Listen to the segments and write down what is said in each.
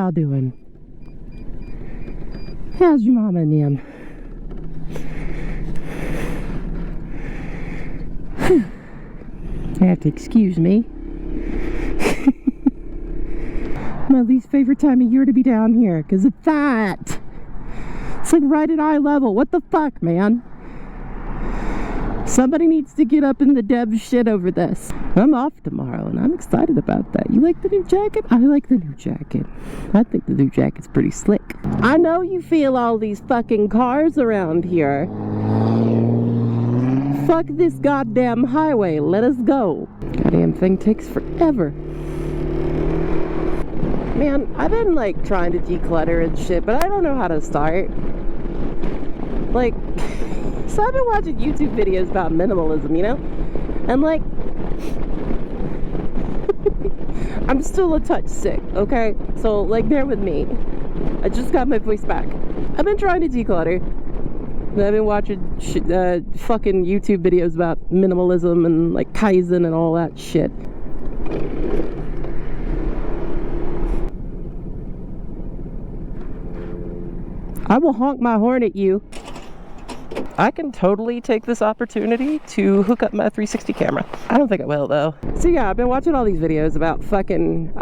y'all doing? How's your mama and them? You have to excuse me. My least favorite time of year to be down here because of that. It's like right at eye level. What the fuck, man? Somebody needs to get up in the dev shit over this. I'm off tomorrow and I'm excited about that. You like the new jacket? I like the new jacket. I think the new jacket's pretty slick. I know you feel all these fucking cars around here. Fuck this goddamn highway. Let us go. Goddamn thing takes forever. Man, I've been like trying to declutter and shit, but I don't know how to start. Like, so I've been watching YouTube videos about minimalism, you know? And like, I'm still a touch sick, okay? So like, bear with me. I just got my voice back. I've been trying to declutter. I've been watching fucking YouTube videos about minimalism and like Kaizen and all that shit. I will honk my horn at you. I can totally take this opportunity to hook up my 360 camera. I don't think I will though. So yeah, I've been watching all these videos about fucking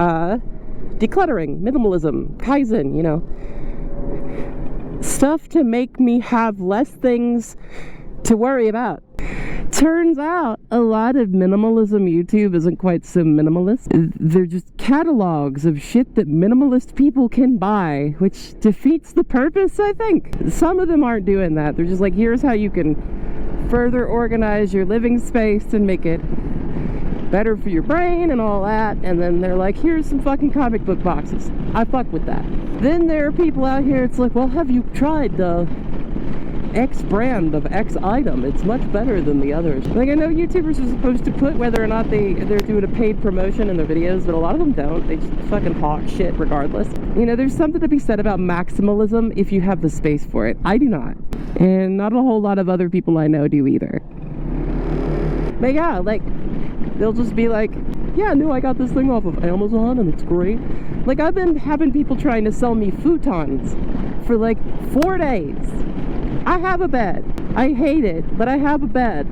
decluttering, minimalism, Kaizen, you know. Stuff to make me have less things to worry about. Turns out a lot of minimalism YouTube isn't quite so minimalist. They're just catalogs of shit that minimalist people can buy, which defeats the purpose, I think. Some of them aren't doing that. They're just like, here's how you can further organize your living space and make it better for your brain and all that. And then they're like, here's some fucking comic book boxes. I fuck with that. Then there are people out here, it's like, well, have you tried the X brand of X item? It's much better than the others. Like, I know YouTubers are supposed to put whether or not they're doing a paid promotion in their videos, but a lot of them don't. They just fucking hawk shit regardless. You know, there's something to be said about maximalism if you have the space for it. I do not. And not a whole lot of other people I know do either. But yeah, like, they'll just be like, yeah, no, I got this thing off of Amazon and it's great. Like, I've been having people trying to sell me futons for like 4 days. I have a bed. I hate it, but I have a bed.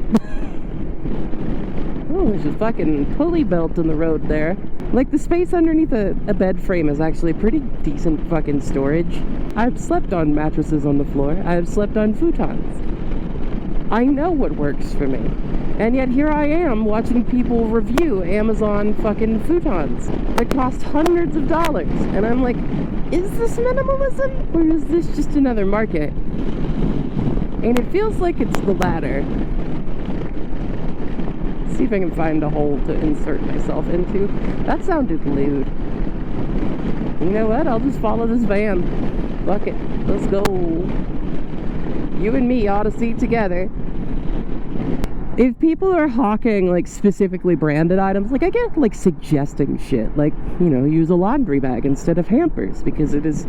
Oh, there's a fucking pulley belt in the road there. Like, the space underneath a bed frame is actually pretty decent fucking storage. I've slept on mattresses on the floor. I've slept on futons. I know what works for me. And yet here I am watching people review Amazon fucking futons that cost hundreds of dollars. And I'm like, is this minimalism? Or is this just another market? And it feels like it's the latter. Let's see if I can find a hole to insert myself into. That sounded lewd. You know what? I'll just follow this van. Fuck it. Let's go. You and me ought to see together. If people are hawking like specifically branded items, like I get like suggesting shit, like, you know, use a laundry bag instead of hampers because it's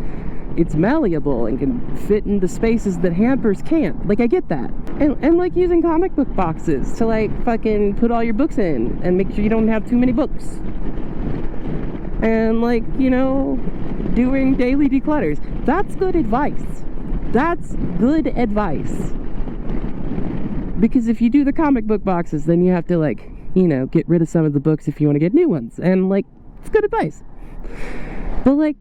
malleable and can fit into spaces that hampers can't. Like, I get that. And like using comic book boxes to like fucking put all your books in and make sure you don't have too many books. And like, you know, doing daily declutters. That's good advice. That's good advice. Because if you do the comic book boxes, then you have to like, you know, get rid of some of the books if you want to get new ones. And like, it's good advice. But like,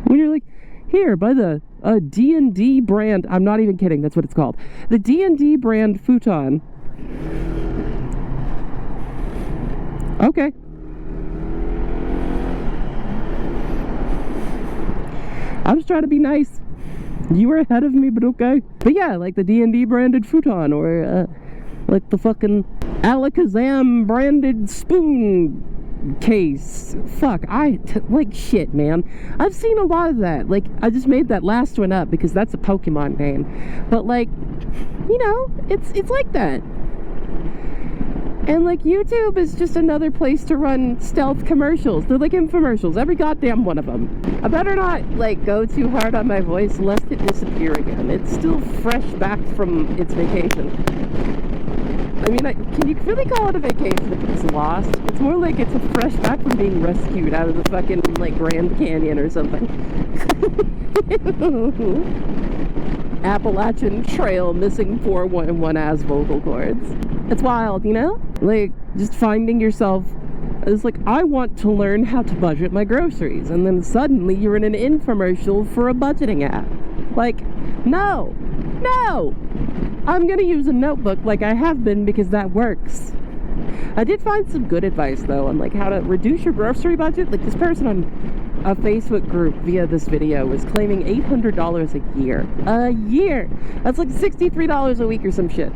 when you're like, here, buy the D&D brand, I'm not even kidding, that's what it's called. The D&D brand futon. Okay. I was trying to be nice. You were ahead of me, but okay. But yeah, like the D&D branded futon, or like the fucking Alakazam branded spoon case. Fuck, like shit, man. I've seen a lot of that. Like, I just made that last one up because that's a Pokemon name. But like, you know, it's like that. And like, YouTube is just another place to run stealth commercials. They're like infomercials, every goddamn one of them. I better not like go too hard on my voice lest it disappear again. It's still fresh back from its vacation. I mean, can you really call it a vacation if it's lost? It's more like it's a fresh back from being rescued out of the fucking, like, Grand Canyon or something. Appalachian Trail missing 411 vocal cords. It's wild, you know? Like, just finding yourself. It's like, I want to learn how to budget my groceries, and then suddenly you're in an infomercial for a budgeting app. Like, no! I'm gonna use a notebook like I have been because that works. I did find some good advice though on like how to reduce your grocery budget. Like this person on a Facebook group via this video was claiming $800 a year. A year! That's like $63 a week or some shit.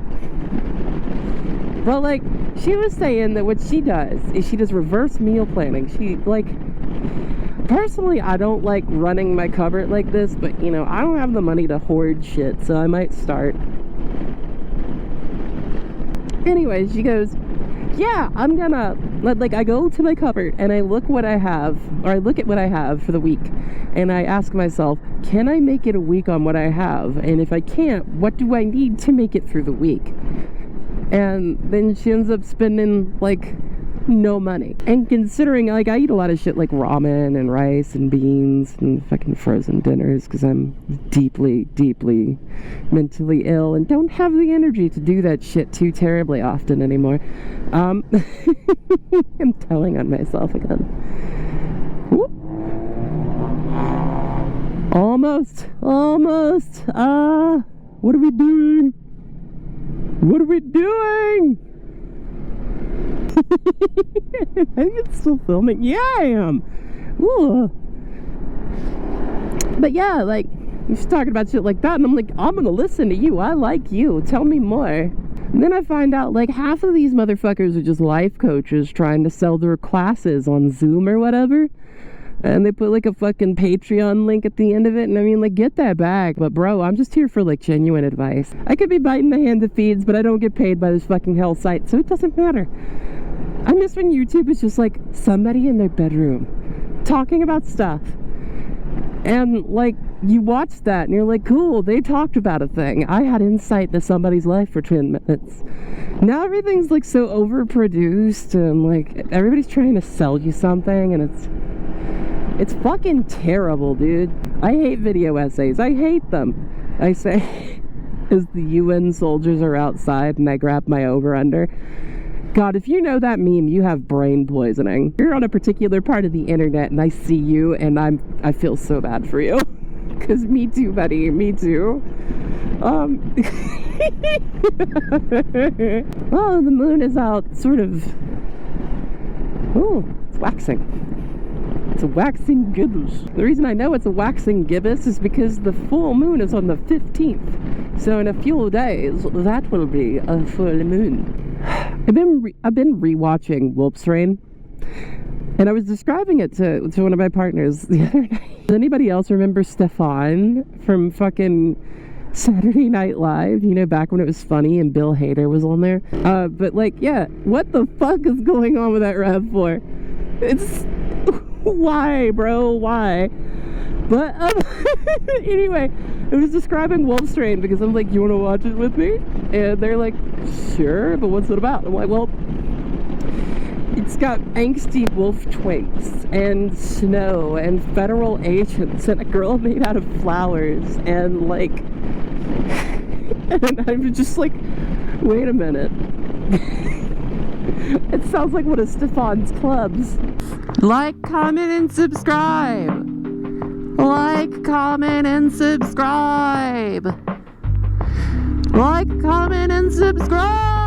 But like, she was saying that what she does is she does reverse meal planning. She like, personally I don't like running my cupboard like this, but you know, I don't have the money to hoard shit, so I might start. Anyway, she goes, yeah, I'm gonna, like, I go to my cupboard and I look what I have, or I look at what I have for the week, and I ask myself, can I make it a week on what I have? And if I can't, what do I need to make it through the week? And then she ends up spending, like, no money. And considering, like, I eat a lot of shit like ramen and rice and beans and fucking frozen dinners because I'm deeply, deeply mentally ill and don't have the energy to do that shit too terribly often anymore. I'm telling on myself again. Whoop. Almost. What are we doing? I think it's still filming. Yeah, I am. Ooh. But yeah, like, she's talking about shit like that, and I'm like, I'm gonna listen to you. I like you. Tell me more. And then I find out, like, half of these motherfuckers are just life coaches trying to sell their classes on Zoom or whatever. And they put, like, a fucking Patreon link at the end of it. And I mean, like, get that back. But, bro, I'm just here for, like, genuine advice. I could be biting the hand that feeds, but I don't get paid by this fucking hell site, so it doesn't matter. I miss when YouTube is just, like, somebody in their bedroom talking about stuff. And, like, you watch that and you're like, cool, they talked about a thing. I had insight into somebody's life for 10 minutes. Now everything's, like, so overproduced and, like, everybody's trying to sell you something, and it's fucking terrible, dude. I hate video essays. I hate them. I say, as the UN soldiers are outside and I grab my over-under. God, if you know that meme, you have brain poisoning. You're on a particular part of the internet and I see you and I feel so bad for you. Cause me too, buddy, me too. Well, the moon is out sort of, oh, it's waxing. It's a waxing gibbous. The reason I know it's a waxing gibbous is because the full moon is on the 15th. So in a few days, that will be a full moon. I've been rewatching Wolf's Rain, and I was describing it to one of my partners the other night. Does anybody else remember Stefan from fucking Saturday Night Live? You know, back when it was funny and Bill Hader was on there. But like, yeah, what the fuck is going on with that rev for? It's why, bro? Why? But anyway, I was describing Wolf's Rain because I'm like, you want to watch it with me? And they're like, sure, but what's it about? I'm like, well, it's got angsty wolf twinks and snow and federal agents and a girl made out of flowers and like, and I'm just like, wait a minute. It sounds like one of Stefan's clubs. Like, comment, and subscribe. Like, comment, and subscribe. Like, comment, and subscribe.